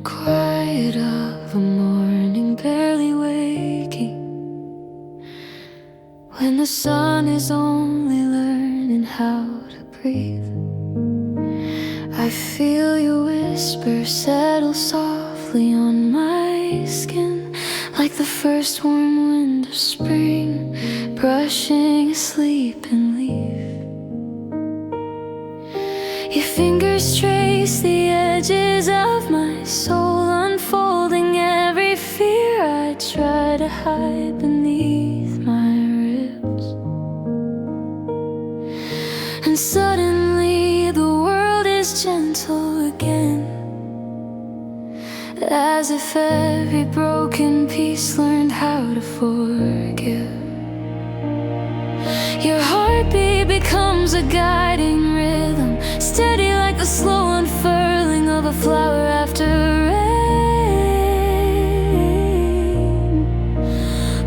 quiet of a morning, barely waking, when the sun is only learning how to breathe. I feel your whisper settle softly on my skin, like the first warm wind of spring brushing a sleeping leaf. Your fingers trace the edges of my soul, unfolding every fear I try to hide beneath my ribs. And suddenly the world is gentle again, as if every broken piece learned how to forgive. Your heartbeat becomes a guiding rhythm, steady like the slow unfurling of a flower after rain,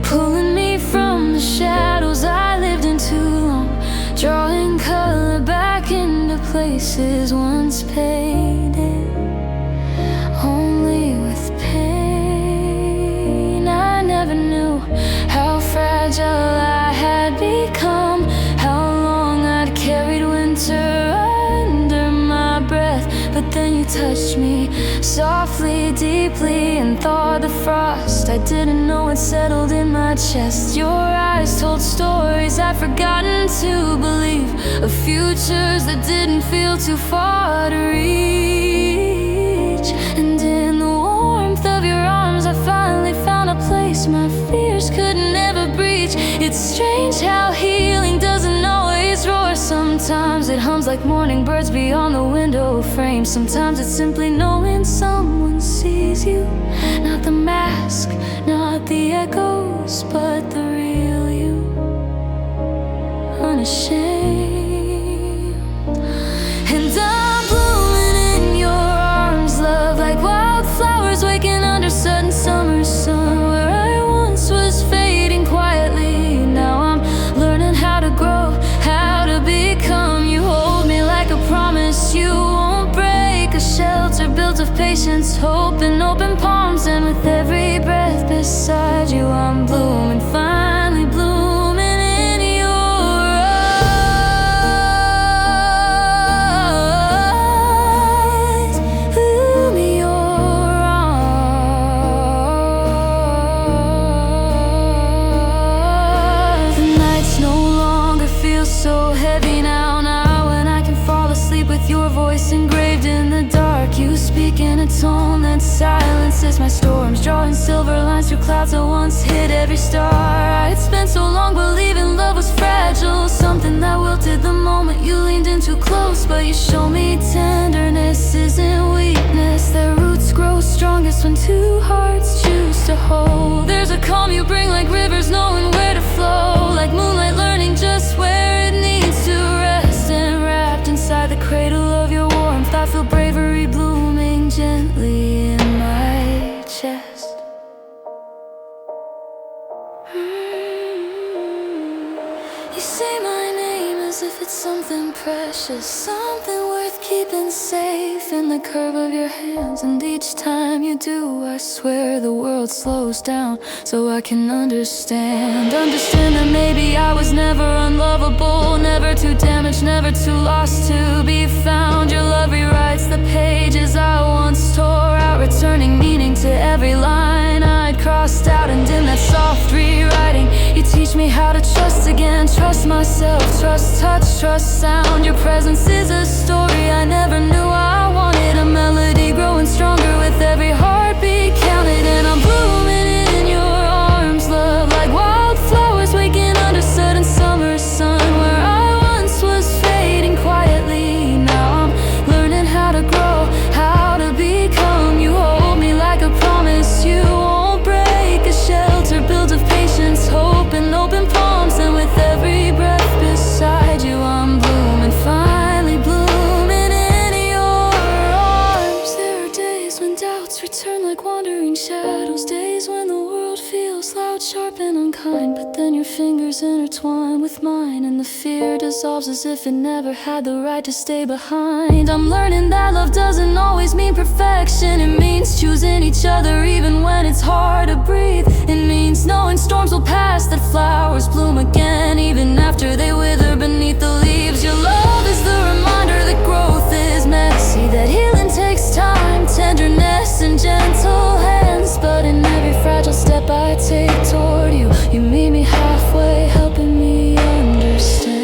pulling me from the shadows I lived in too long, drawing color back into places once painted only with pain. I never knew how fragile I had become, how long I'd carried winter under my breath. But then you touched me softly, deeply, and thawed the frost I didn't know had settled in my chest. Your eyes told stories I'd forgotten to believe, of futures that didn't feel too far to reach. And in the warmth of your arms I finally found a place my fears could never breach. It's strange how healing doesn't always roar. Sometimes it hums like morning birds beyond the window frame. Sometimes it's simply knowing someone sees you, not the mask, not the echoes, but the real you, unashamed. And I'm blooming in your arms, love, like wildflowers waking under sudden summer sun. Where I once was fading quietly, now I'm learning how to grow, how to become. You hold me like a promise you won't break, a shelter built of patience, hope, and open palms. And with every breath beside you I'm blooming, finally blooming in your eyes. Bloom your arms. The nights no longer feel so heavy now when I can fall asleep with your voice engraved in the dark. You speak in a tone that silences my storms, drawing silver lines through clouds that once hid every star. I had spent so long believing love was fragile, something that wilted the moment you leaned in too close. But you show me tenderness isn't weakness, that roots grow strongest when two hearts choose to hold. There's a calm you bring like rivers knowing where to flow, like moonlight learning just where it needs to rest. And wrapped inside the cradle of your warmth I feel bravery blooming gently in my chest. You say my name as if it's something precious, something worth keeping safe in the curve of your hands. And each time you do, I swear the world slows down so I can understand that maybe I was never unlovable, never too damaged, never too lost to be found. Your love rewrites the pages I once tore out, returning meaning to every line I'd crossed out. And in that soft rewriting you teach me how to trust again, trust myself, trust touch, trust sound. Your presence is a story I never knew I wanted, a melody growing stronger with every heartbeat counted. And I'm blooming in your arms, love, like wildflowers waking under sudden summer sun. Where I once was fading quietly, now I'm learning how to grow, how to become. You hold me like a promise you won't break, a shelter built of patience, hope, and open palms. And with every breath beside you I'm blooming, finally blooming in your arms. There are days when doubts return like wandering shadows, days when the world feels loud, sharp, and unkind. But then your fingers intertwine with mine, and the fear dissolves as if it never had the right to stay behind. I'm learning that love doesn't always mean perfection, it means means choosing each other even when it's hard to breathe. It means knowing storms will pass, that flowers bloom again even after they wither beneath the leaves. Your love is the reminder that growth is messy, that healing takes time, tenderness and gentle hands. But in every fragile step I take toward you, you meet me halfway, helping me understand.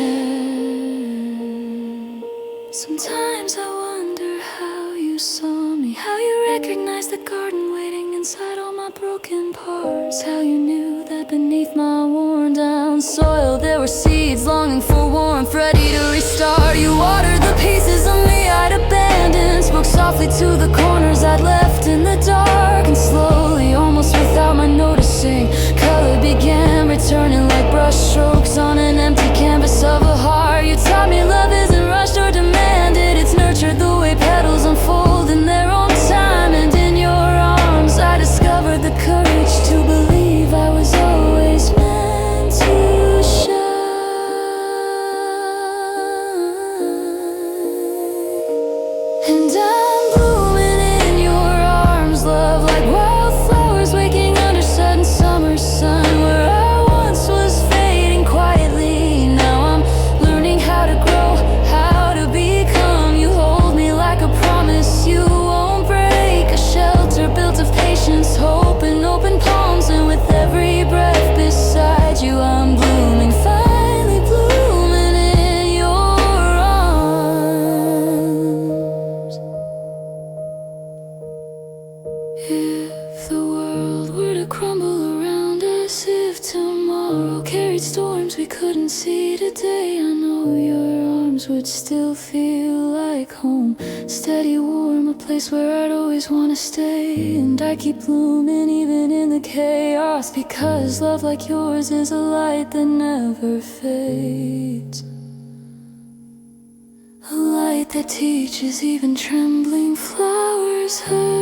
Sometimes I wonder how you saw me, how you recognized the garden waiting inside all my broken parts, how you knew that beneath my worn down soil there were seeds longing for warmth, ready to restart. You watered the pieces of me I'd abandoned, spoke softly to the corners I'd left in the dark, and slowly, almost without my noticing, color began returning like brush strokes on an empty canvas of a heart. You taught me love isn't rushed or demanded, it's nurtured the way petals unfold in their own time. And in your arms I discovered the courage to believe I was always meant to shine. And I'm blooming in your arms, love, like wildflowers waking under sudden summer sun. Where I once was fading quietly, now I'm learning how to grow, how to become. You hold me like a promise you won't break, a shelter built of patience, hope and open palms. And with every breath beside you I'm blooming, finally blooming in your arms. If the world were to crumble around us, if tomorrow carried storms we couldn't see today, I know your arms would still feel like home, steady, warm, a place where I'd always want to stay. And I keep blooming even in the chaos, because love like yours is a light that never fades, a light that teaches even trembling flowers her